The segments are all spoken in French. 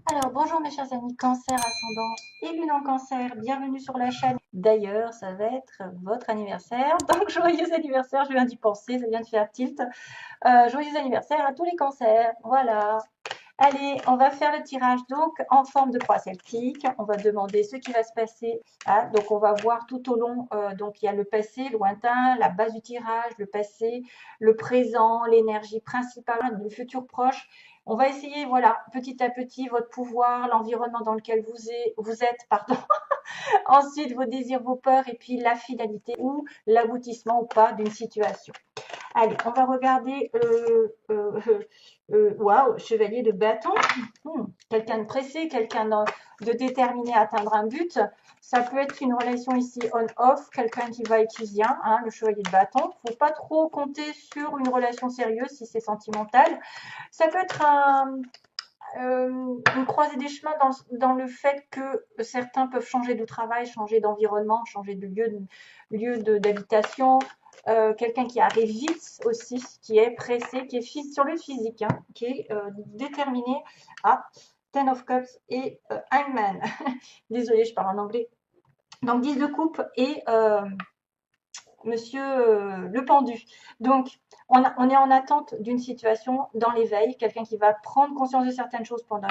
Alors, bonjour mes chers amis, cancer, ascendant et lune en cancer, bienvenue sur la chaîne. D'ailleurs, ça va être votre anniversaire, donc joyeux anniversaire, je viens d'y penser, ça vient de faire tilt. Joyeux anniversaire à tous les cancers, voilà. Allez, on va faire le tirage donc en forme de croix celtique. On va demander ce qui va se passer. Donc, on va voir tout au long. Donc, il y a le passé, lointain, la base du tirage, le passé, le présent, l'énergie principale, le futur proche. On va essayer, voilà, petit à petit, votre pouvoir, l'environnement dans lequel vous êtes, pardon. Ensuite, vos désirs, vos peurs, et puis la finalité ou l'aboutissement ou pas d'une situation. Allez, on va regarder. Waouh, chevalier de bâton. Quelqu'un de pressé, quelqu'un de déterminé à atteindre un but. Ça peut être une relation ici on-off, quelqu'un qui va et qui vient, hein, le chevalier de bâton. Il ne faut pas trop compter sur une relation sérieuse si c'est sentimental. Ça peut être une croisée des chemins dans le fait que certains peuvent changer de travail, changer d'environnement, changer de d'habitation. Quelqu'un qui arrive vite aussi, qui est pressé, qui est sur le physique, hein, qui est déterminé à Ten of Cups et Hangman. Désolée, je parle en anglais. Donc 10 de coupe et Monsieur le pendu. Donc, on est en attente d'une situation dans l'éveil, quelqu'un qui va prendre conscience de certaines choses pendant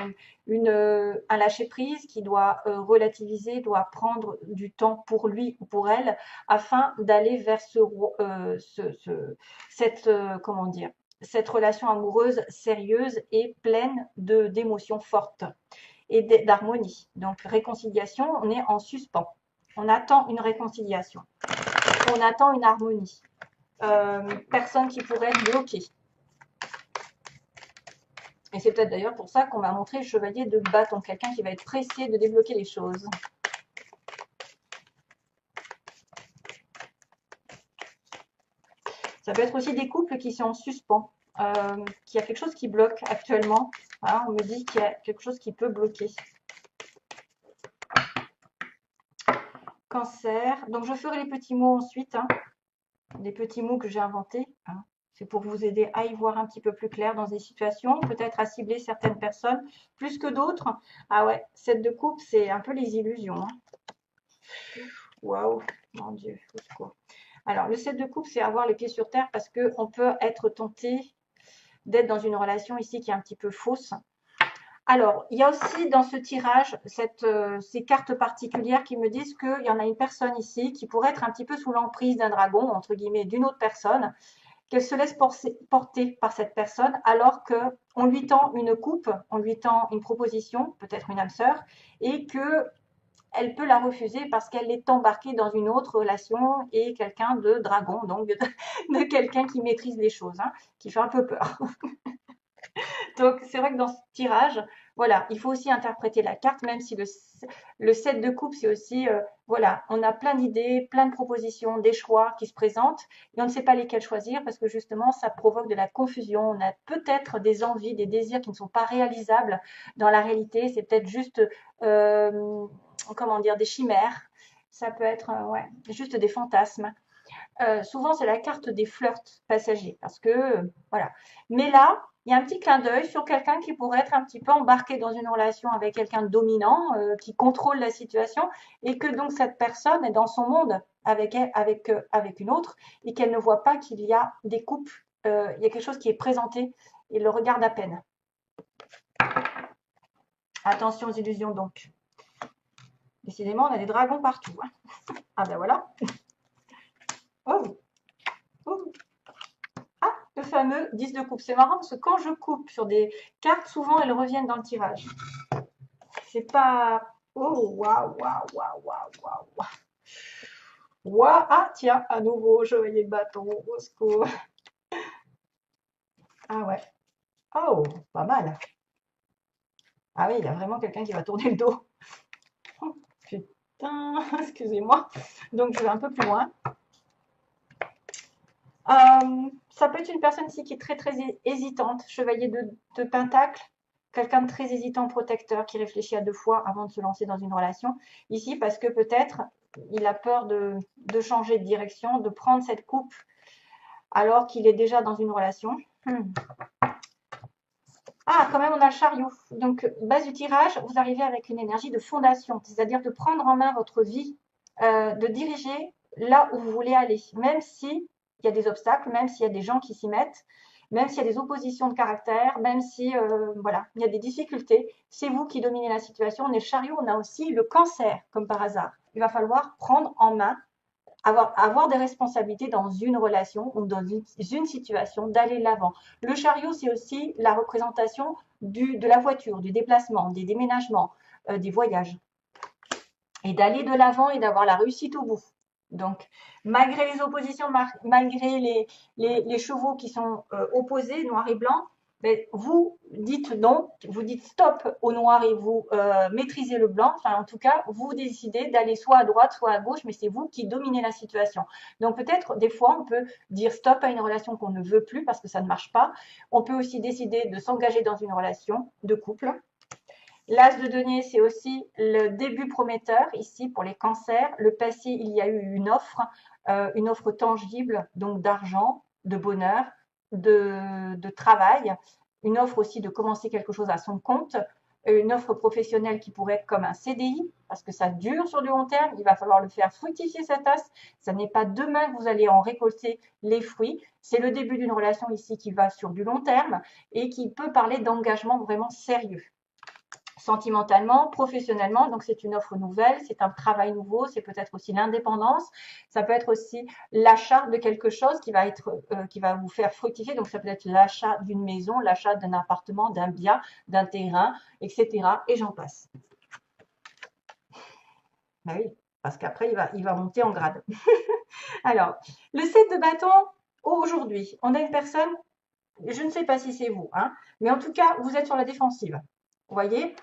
un lâcher-prise, qui doit relativiser, doit prendre du temps pour lui ou pour elle, afin d'aller vers comment dire, cette relation amoureuse sérieuse et pleine d'émotions fortes et d'harmonie. Donc, réconciliation, on est en suspens. On attend une réconciliation. On attend une harmonie. Personne qui pourrait être bloquée. Et c'est peut-être d'ailleurs pour ça qu'on m'a montré le chevalier de bâton, quelqu'un qui va être pressé de débloquer les choses. Ça peut être aussi des couples qui sont en suspens, qu'il y a quelque chose qui bloque actuellement. Voilà, on me dit qu'il y a quelque chose qui peut bloquer. Cancer. Donc je ferai les petits mots ensuite, hein, des petits mots que j'ai inventés. Hein. C'est pour vous aider à y voir un petit peu plus clair dans des situations, peut-être à cibler certaines personnes plus que d'autres. Ah ouais, 7 de coupe, c'est un peu les illusions. Hein. Waouh, mon Dieu, au secours. Alors, le 7 de coupe, c'est avoir les pieds sur terre parce qu'on peut être tenté d'être dans une relation ici qui est un petit peu fausse. Alors, il y a aussi dans ce tirage ces cartes particulières qui me disent qu'il y en a une personne ici qui pourrait être un petit peu sous l'emprise d'un dragon, entre guillemets, d'une autre personne, qu'elle se laisse porter par cette personne alors qu'on lui tend une coupe, on lui tend une proposition, peut-être une âme sœur, et que elle peut la refuser parce qu'elle est embarquée dans une autre relation et quelqu'un de dragon, donc de quelqu'un qui maîtrise les choses, hein, qui fait un peu peur. Donc c'est vrai que dans ce tirage, voilà, il faut aussi interpréter la carte, même si le 7 de coupe, c'est aussi, voilà, on a plein d'idées, plein de propositions, des choix qui se présentent, et on ne sait pas lesquels choisir parce que justement, ça provoque de la confusion. On a peut-être des envies, des désirs qui ne sont pas réalisables dans la réalité. C'est peut-être juste, comment dire, des chimères. Ça peut être, ouais, juste des fantasmes. Souvent, c'est la carte des flirts passagers parce que, voilà. Mais là, il y a un petit clin d'œil sur quelqu'un qui pourrait être un petit peu embarqué dans une relation avec quelqu'un de dominant, qui contrôle la situation et que donc cette personne est dans son monde avec une autre et qu'elle ne voit pas qu'il y a des coupes, il y a quelque chose qui est présenté et le regarde à peine. Attention aux illusions donc. Décidément, on a des dragons partout. Hein. Ah ben voilà. Oh, oh. Le fameux 10 de coupe. C'est marrant parce que quand je coupe sur des cartes, souvent elles reviennent dans le tirage. C'est pas. Oh, waouh, waouh, waouh, waouh, waouh. Waouh, ah, tiens, à nouveau, chevalier de bâton, au secours. Ah ouais. Oh, pas mal. Ah oui, il y a vraiment quelqu'un qui va tourner le dos. Oh, putain, excusez-moi. Donc je vais un peu plus loin. Ça peut être une personne ici qui est très très hésitante, chevalier de pentacle, quelqu'un de très hésitant, protecteur, qui réfléchit à deux fois avant de se lancer dans une relation. Ici, parce que peut-être il a peur de changer de direction, de prendre cette coupe alors qu'il est déjà dans une relation. Ah, quand même, on a le chariot. Donc, base du tirage, vous arrivez avec une énergie de fondation, c'est-à-dire de prendre en main votre vie, de diriger là où vous voulez aller, même s'il y a des obstacles, même s'il y a des gens qui s'y mettent, même s'il y a des oppositions de caractère, même si voilà, il y a des difficultés, c'est vous qui dominez la situation. On est le chariot, on a aussi le cancer, comme par hasard. Il va falloir prendre en main avoir des responsabilités dans une relation ou dans une situation, d'aller de l'avant. Le chariot, c'est aussi la représentation de la voiture, du déplacement, des déménagements, des voyages. Et d'aller de l'avant et d'avoir la réussite au bout. Donc, malgré les oppositions, malgré les chevaux qui sont opposés, noir et blanc, mais vous dites non, vous dites stop au noir et vous maîtrisez le blanc. Enfin, en tout cas, vous décidez d'aller soit à droite, soit à gauche, mais c'est vous qui dominez la situation. Donc, peut-être, des fois, on peut dire stop à une relation qu'on ne veut plus parce que ça ne marche pas. On peut aussi décider de s'engager dans une relation de couple. L'as de denier, c'est aussi le début prometteur. Ici, pour les cancers, le passé, il y a eu une offre tangible, donc d'argent, de bonheur, de travail, une offre aussi de commencer quelque chose à son compte, une offre professionnelle qui pourrait être comme un CDI, parce que ça dure sur du long terme, il va falloir le faire fructifier cette as. Ce n'est pas demain que vous allez en récolter les fruits. C'est le début d'une relation ici qui va sur du long terme et qui peut parler d'engagement vraiment sérieux sentimentalement, professionnellement. Donc, c'est une offre nouvelle, c'est un travail nouveau, c'est peut-être aussi l'indépendance. Ça peut être aussi l'achat de quelque chose qui va vous faire fructifier. Donc, ça peut être l'achat d'une maison, l'achat d'un appartement, d'un bien, d'un terrain, etc. Et j'en passe. Ben oui, parce qu'après, il va monter en grade. Alors, le 7 de bâton, aujourd'hui, on a une personne, je ne sais pas si c'est vous, hein, mais en tout cas, vous êtes sur la défensive. Vous voyez,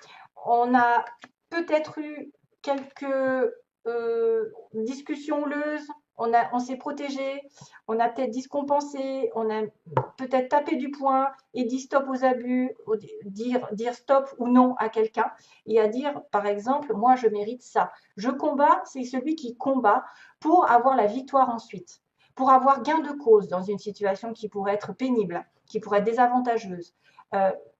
on a peut-être eu quelques discussions houleuses, on s'est protégé, on a peut-être discompensé, on a peut-être tapé du poing et dit stop aux abus, dire stop ou non à quelqu'un et à dire par exemple, moi je mérite ça. Je combats, c'est celui qui combat pour avoir la victoire ensuite, pour avoir gain de cause dans une situation qui pourrait être pénible, qui pourrait être désavantageuse.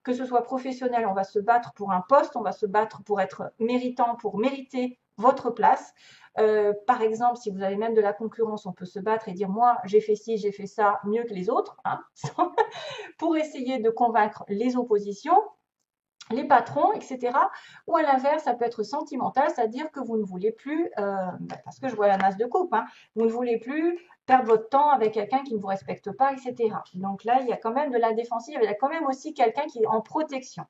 Que ce soit professionnel, on va se battre pour un poste, on va se battre pour être méritant, pour mériter votre place. Par exemple, si vous avez même de la concurrence, on peut se battre et dire moi j'ai fait ci, j'ai fait ça mieux que les autres, hein, pour essayer de convaincre les oppositions, les patrons, etc. Ou à l'inverse, ça peut être sentimental, c'est-à-dire que vous ne voulez plus, parce que je vois un as de coupe, hein, vous ne voulez plus perdre votre temps avec quelqu'un qui ne vous respecte pas, etc. Donc là, il y a quand même de la défensive, il y a quand même aussi quelqu'un qui est en protection.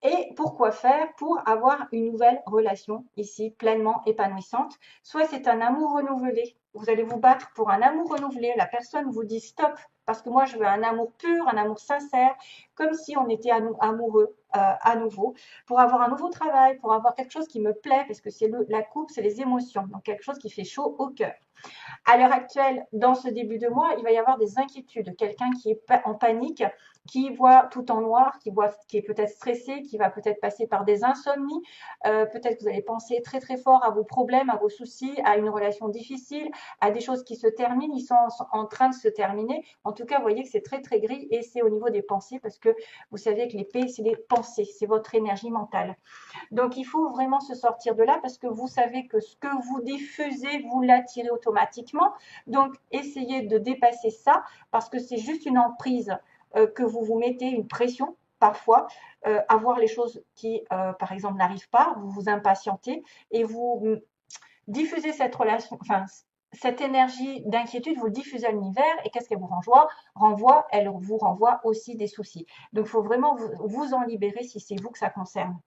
Et pourquoi faire pour avoir une nouvelle relation ici pleinement épanouissante? Soit c'est un amour renouvelé, vous allez vous battre pour un amour renouvelé, la personne vous dit stop parce que moi je veux un amour pur, un amour sincère, comme si on était amoureux à nouveau, pour avoir un nouveau travail, pour avoir quelque chose qui me plaît, parce que c'est la coupe, c'est les émotions, donc quelque chose qui fait chaud au cœur. À l'heure actuelle, dans ce début de mois, il va y avoir des inquiétudes. Quelqu'un qui est en panique, qui voit tout en noir, qui est peut-être stressé, qui va peut-être passer par des insomnies. Peut-être que vous allez penser très très fort à vos problèmes, à vos soucis, à une relation difficile, à des choses qui se terminent. Ils sont en train de se terminer. En tout cas, vous voyez que c'est très très gris et c'est au niveau des pensées parce que vous savez que l'épée, c'est les pensées, c'est votre énergie mentale. Donc, il faut vraiment se sortir de là parce que vous savez que ce que vous diffusez, vous l'attirez automatiquement. Donc, essayez de dépasser ça parce que c'est juste une emprise que vous vous mettez, une pression parfois, à voir les choses qui, par exemple, n'arrivent pas, vous vous impatientez et vous diffusez cette relation, enfin, cette énergie d'inquiétude, vous le diffusez à l'univers et qu'est-ce qu'elle vous renvoie? Elle vous renvoie aussi des soucis. Donc, il faut vraiment vous en libérer si c'est vous que ça concerne.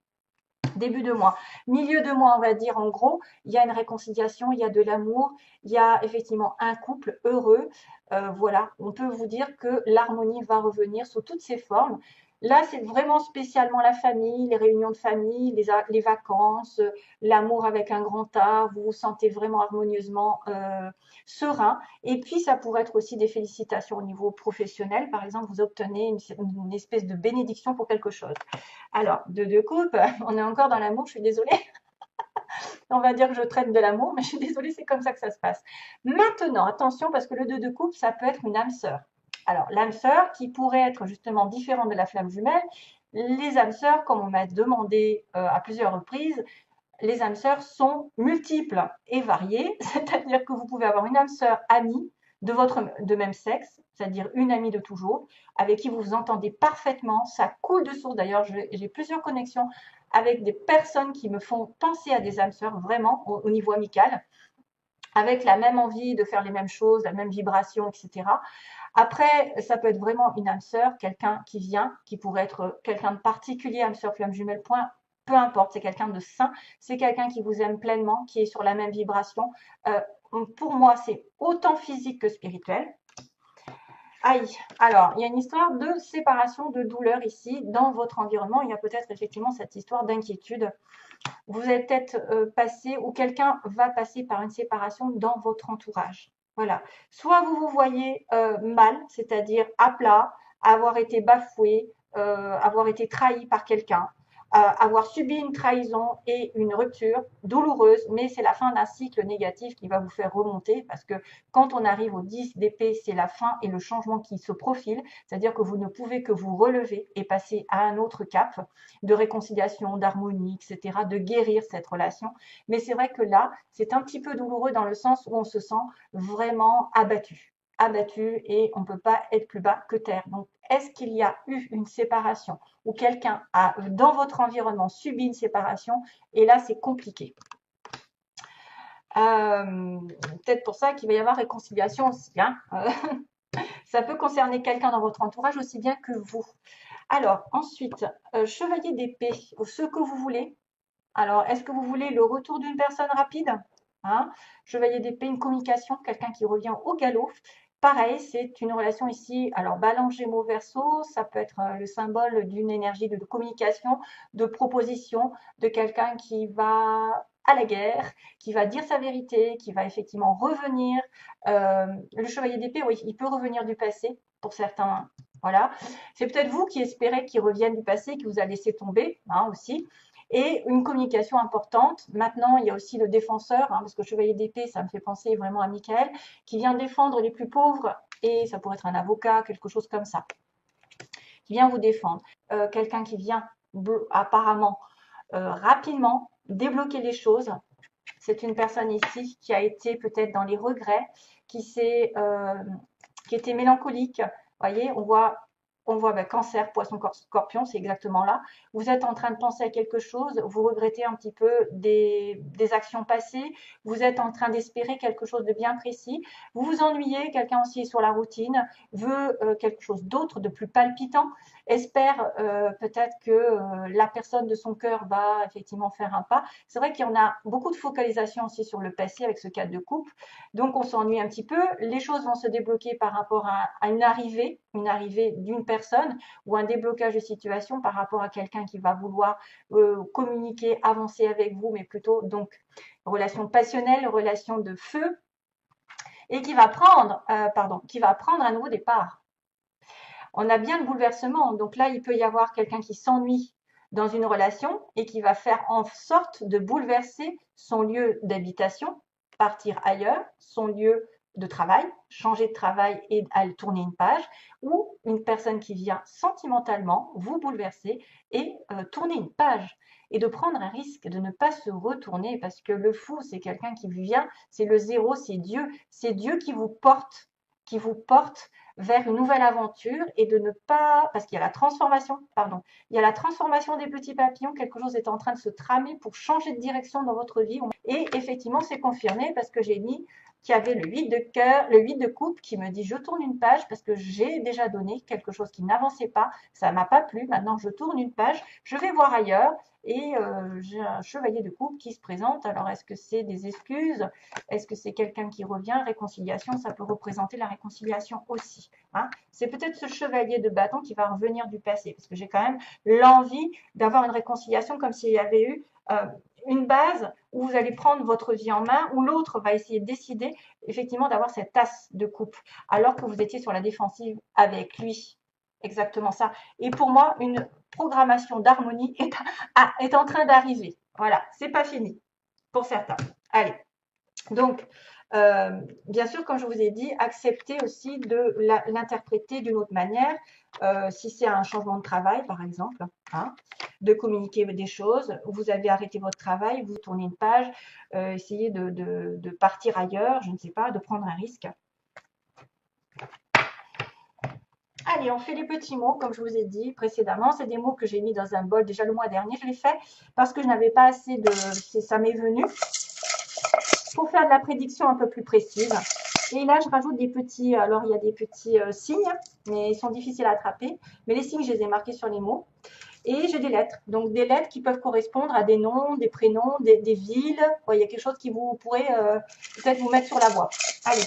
Début de mois. Milieu de mois, on va dire en gros, il y a une réconciliation, il y a de l'amour, il y a effectivement un couple heureux. Voilà, on peut vous dire que l'harmonie va revenir sous toutes ses formes. Là, c'est vraiment spécialement la famille, les réunions de famille, les vacances, l'amour avec un grand A, vous vous sentez vraiment harmonieusement serein. Et puis, ça pourrait être aussi des félicitations au niveau professionnel. Par exemple, vous obtenez une espèce de bénédiction pour quelque chose. Alors, de coupe, on est encore dans l'amour, je suis désolée. On va dire que je traite de l'amour, mais je suis désolée, c'est comme ça que ça se passe. Maintenant, attention, parce que le 2 de coupe, ça peut être une âme sœur. Alors, l'âme sœur qui pourrait être justement différente de la flamme jumelle, les âmes sœurs, comme on m'a demandé à plusieurs reprises, les âmes sœurs sont multiples et variées, c'est-à-dire que vous pouvez avoir une âme sœur amie de même sexe, c'est-à-dire une amie de toujours, avec qui vous vous entendez parfaitement, ça coule de source. D'ailleurs, j'ai plusieurs connexions avec des personnes qui me font penser à des âmes sœurs, vraiment, au niveau amical, avec la même envie de faire les mêmes choses, la même vibration, etc. Après, ça peut être vraiment une âme sœur, quelqu'un qui vient, qui pourrait être quelqu'un de particulier, âme sœur, flamme jumelle, point, peu importe, c'est quelqu'un de sain, c'est quelqu'un qui vous aime pleinement, qui est sur la même vibration. Pour moi, c'est autant physique que spirituel. Aïe, alors, il y a une histoire de séparation, de douleur ici, dans votre environnement. Il y a peut-être effectivement cette histoire d'inquiétude. Vous avez peut-être passé, ou quelqu'un va passer par une séparation dans votre entourage. Voilà. Soit vous vous voyez mal, c'est-à-dire à plat, avoir été bafoué, avoir été trahi par quelqu'un, avoir subi une trahison et une rupture douloureuse, mais c'est la fin d'un cycle négatif qui va vous faire remonter parce que quand on arrive au 10 d'épée, c'est la fin et le changement qui se profile, c'est-à-dire que vous ne pouvez que vous relever et passer à un autre cap de réconciliation, d'harmonie, etc., de guérir cette relation. Mais c'est vrai que là, c'est un petit peu douloureux dans le sens où on se sent vraiment abattu et on ne peut pas être plus bas que terre. Donc, est-ce qu'il y a eu une séparation ou quelqu'un a, dans votre environnement, subi une séparation? Et là, c'est compliqué. Peut-être pour ça qu'il va y avoir réconciliation aussi. Hein. Ça peut concerner quelqu'un dans votre entourage aussi bien que vous. Alors, ensuite, chevalier d'épée, ce que vous voulez. Alors, est-ce que vous voulez le retour d'une personne rapide? Hein, chevalier d'épée, une communication, quelqu'un qui revient au galop. Pareil, c'est une relation ici, alors balance Gémeaux Verseau, ça peut être le symbole d'une énergie de communication, de proposition, de quelqu'un qui va à la guerre, qui va dire sa vérité, qui va effectivement revenir. Le chevalier d'épée, oui, il peut revenir du passé pour certains. Voilà. C'est peut-être vous qui espérez qu'il revienne du passé, que vous a laissé tomber hein, aussi et une communication importante. Maintenant, il y a aussi le défenseur, hein, parce que chevalier d'épée, ça me fait penser vraiment à Michael, qui vient défendre les plus pauvres, et ça pourrait être un avocat, quelque chose comme ça, qui vient vous défendre. Quelqu'un qui vient apparemment rapidement débloquer les choses. C'est une personne ici qui a été peut-être dans les regrets, qui était mélancolique. Vous voyez, on voit cancer, poisson, scorpion, c'est exactement là. Vous êtes en train de penser à quelque chose, vous regrettez un petit peu des actions passées, vous êtes en train d'espérer quelque chose de bien précis, vous vous ennuyez, quelqu'un aussi est sur la routine, veut quelque chose d'autre, de plus palpitant, espère peut-être que la personne de son cœur va effectivement faire un pas. C'est vrai qu'il y en a beaucoup de focalisation aussi sur le passé avec ce cadre de couple, donc on s'ennuie un petit peu, les choses vont se débloquer par rapport à une arrivée d'une personne ou un déblocage de situation par rapport à quelqu'un qui va vouloir communiquer, avancer avec vous, mais plutôt donc relation passionnelle, relation de feu, et qui va prendre un nouveau départ. On a bien le bouleversement, donc là il peut y avoir quelqu'un qui s'ennuie dans une relation et qui va faire en sorte de bouleverser son lieu d'habitation, partir ailleurs, son lieu de travail, changer de travail et aller tourner une page, ou une personne qui vient sentimentalement vous bouleverser et tourner une page, et de prendre un risque, de ne pas se retourner, parce que le fou, c'est quelqu'un qui vient, c'est le zéro, c'est Dieu qui vous porte vers une nouvelle aventure, et de ne pas, parce qu'il y a la transformation, il y a la transformation des petits papillons, quelque chose est en train de se tramer pour changer de direction dans votre vie, et effectivement c'est confirmé parce que j'ai mis qu'il y avait le 8 de cœur, le 8 de coupe qui me dit je tourne une page parce que j'ai déjà donné quelque chose qui n'avançait pas, ça m'a pas plu, maintenant je tourne une page, je vais voir ailleurs, et j'ai un chevalier de coupe qui se présente. Alors est-ce que c'est des excuses? Est-ce que c'est quelqu'un qui revient? Réconciliation, ça peut représenter la réconciliation aussi. Hein. C'est peut-être ce chevalier de bâton qui va revenir du passé, parce que j'ai quand même l'envie d'avoir une réconciliation comme s'il y avait eu une base où vous allez prendre votre vie en main, où l'autre va essayer de décider effectivement d'avoir cette tasse de coupe, alors que vous étiez sur la défensive avec lui. Exactement ça. Et pour moi, une programmation d'harmonie est en train d'arriver. Voilà, c'est pas fini pour certains. Allez. Donc, bien sûr, comme je vous ai dit, acceptez aussi de l'interpréter d'une autre manière. si c'est un changement de travail, par exemple, hein, de communiquer des choses. Vous avez arrêté votre travail, vous tournez une page, essayez de partir ailleurs, je ne sais pas, de prendre un risque. Allez, on fait les petits mots, comme je vous ai dit précédemment. C'est des mots que j'ai mis dans un bol déjà le mois dernier. Je l'ai fait parce que je n'avais pas assez de... Ça m'est venu pour faire de la prédiction un peu plus précise. Et là, je rajoute des petits... Alors, il y a des petits signes, mais ils sont difficiles à attraper. Mais les signes, je les ai marqués sur les mots. Et j'ai des lettres. Donc, des lettres qui peuvent correspondre à des noms, des prénoms, des villes. Ouais, il y a quelque chose qui vous pourrez peut-être vous mettre sur la voie. Allez.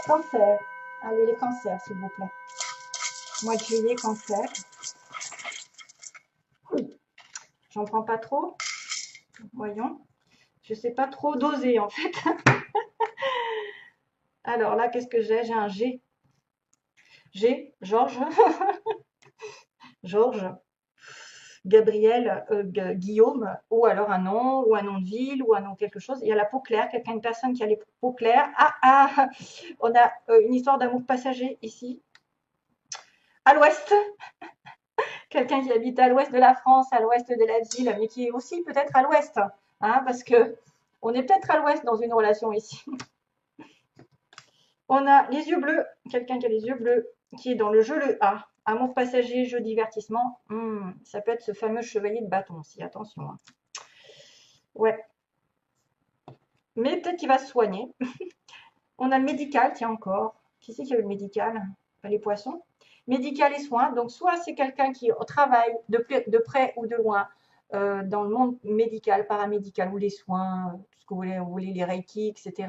Cancer. Allez, les cancers, s'il vous plaît. Mois de juillet, cancer. J'en prends pas trop. Voyons. Je sais pas trop doser, en fait. Alors là, qu'est-ce que j'ai? J'ai un G. G, Georges. Georges. Gabriel, Guillaume, ou alors un nom de ville, ou un nom quelque chose. Il y a la peau claire, quelqu'un, une personne qui a les peaux claires. On a une histoire d'amour passager ici. À l'ouest, quelqu'un qui habite à l'ouest de la France, à l'ouest de la ville, mais qui est aussi peut-être à l'ouest, hein, parce que on est peut-être à l'ouest dans une relation ici. On a les yeux bleus, quelqu'un qui a les yeux bleus, qui est dans le jeu le A. Amour passager, jeu divertissement. Ça peut être ce fameux chevalier de bâton aussi, attention. Hein. Ouais. Mais peut-être qu'il va se soigner. On a le médical, tiens encore. Qui c'est qui a eu le médical? Les poissons. Médical et soins. Donc, soit c'est quelqu'un qui travaille de près ou de loin dans le monde médical, paramédical ou les soins, tout ce que vous voulez les reiki, etc.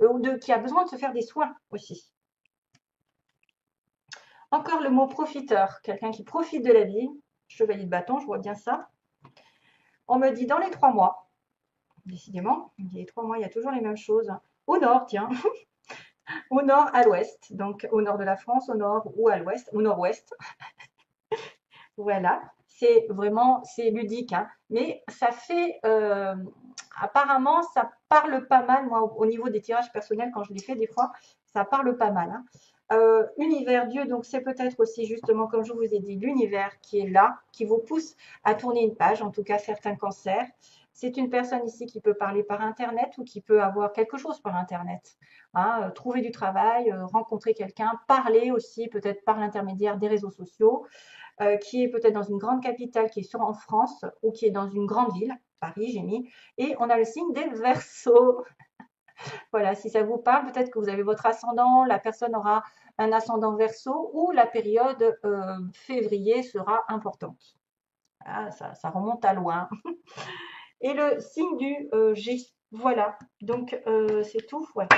Ou qui a besoin de se faire des soins aussi. Encore le mot profiteur, quelqu'un qui profite de la vie. Chevalier de bâton, je vois bien ça. On me dit dans les 3 mois. Décidément, les 3 mois, il y a toujours les mêmes choses. Au nord, tiens. Au nord, à l'ouest. Donc, au nord de la France, au nord ou à l'ouest, au nord-ouest. Voilà. C'est vraiment, c'est ludique. Hein. Mais ça fait, apparemment, ça parle pas mal. Moi, au niveau des tirages personnels, quand je les fais des fois, ça parle pas mal. Hein. Univers Dieu, donc c'est peut-être aussi justement, comme je vous ai dit, l'univers qui est là, qui vous pousse à tourner une page, en tout cas certains cancers. C'est une personne ici qui peut parler par Internet ou qui peut avoir quelque chose par Internet. Hein, trouver du travail, rencontrer quelqu'un, parler aussi peut-être par l'intermédiaire des réseaux sociaux, qui est peut-être dans une grande capitale qui est en France ou qui est dans une grande ville, Paris j'ai mis, et on a le signe des Verseaux. Voilà, si ça vous parle, peut-être que vous avez votre ascendant, la personne aura un ascendant Verseau ou la période février sera importante. Ah, ça remonte à loin. Et le signe du G. Voilà, donc c'est tout. Ouais.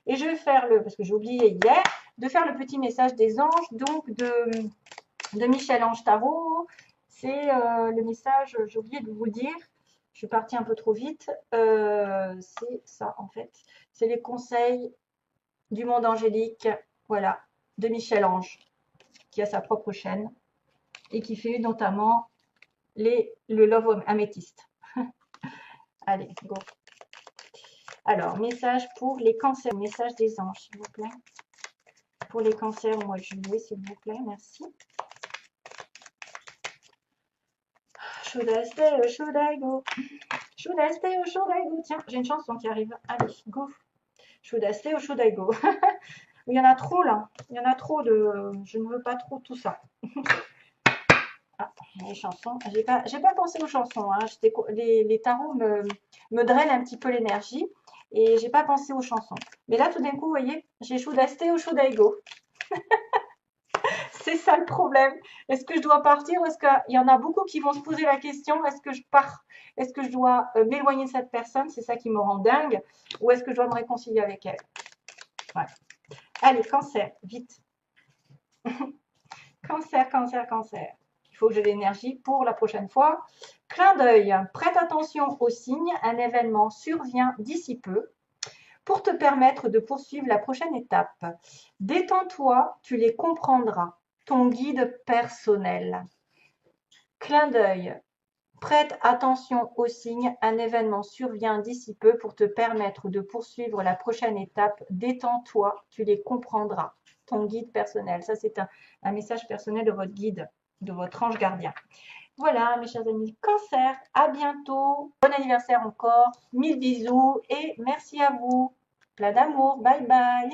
Et je vais faire parce que j'ai oublié hier, de faire le petit message des anges, donc de Michel-Ange Tarot. C'est le message, j'ai oublié de vous dire, je suis partie un peu trop vite, c'est ça en fait. C'est les conseils du monde angélique, voilà, de Michel-Ange, qui a sa propre chaîne et qui fait notamment le Love Améthyste. Allez, go. Alors, message pour les cancers, message des anges, s'il vous plaît. Pour les cancers au mois de juillet, s'il vous plaît, merci. Should I stay or should I go? Should I stay or should I go? Tiens, j'ai une chanson qui arrive. Allez, go. Should I stay or should I go? Il y en a trop là. Il y en a trop de. Je ne veux pas trop tout ça. Ah, les chansons. J'ai pas pensé aux chansons. Hein. Les tarots me drainent un petit peu l'énergie et j'ai pas pensé aux chansons. Mais là, tout d'un coup, vous voyez, j'ai should I stay or should I go? C'est ça le problème. Est-ce que je dois partir ou est-ce qu'il y en a beaucoup qui vont se poser la question, est-ce que je pars? Est-ce que je dois m'éloigner de cette personne? C'est ça qui me rend dingue. Ou est-ce que je dois me réconcilier avec elle? Ouais. Allez, cancer, vite. Cancer, cancer, cancer. Il faut que j'ai de l'énergie pour la prochaine fois. Clin d'œil. Prête attention aux signes. Un événement survient d'ici peu pour te permettre de poursuivre la prochaine étape. Détends-toi, tu les comprendras. Ton guide personnel. Clin d'œil. Prête attention aux signes, un événement survient d'ici peu pour te permettre de poursuivre la prochaine étape. Détends-toi, tu les comprendras. Ton guide personnel. Ça, c'est un message personnel de votre guide, de votre ange gardien. Voilà, mes chers amis, Cancer, à bientôt. Bon anniversaire encore, 1000 bisous et merci à vous. Plein d'amour, bye bye.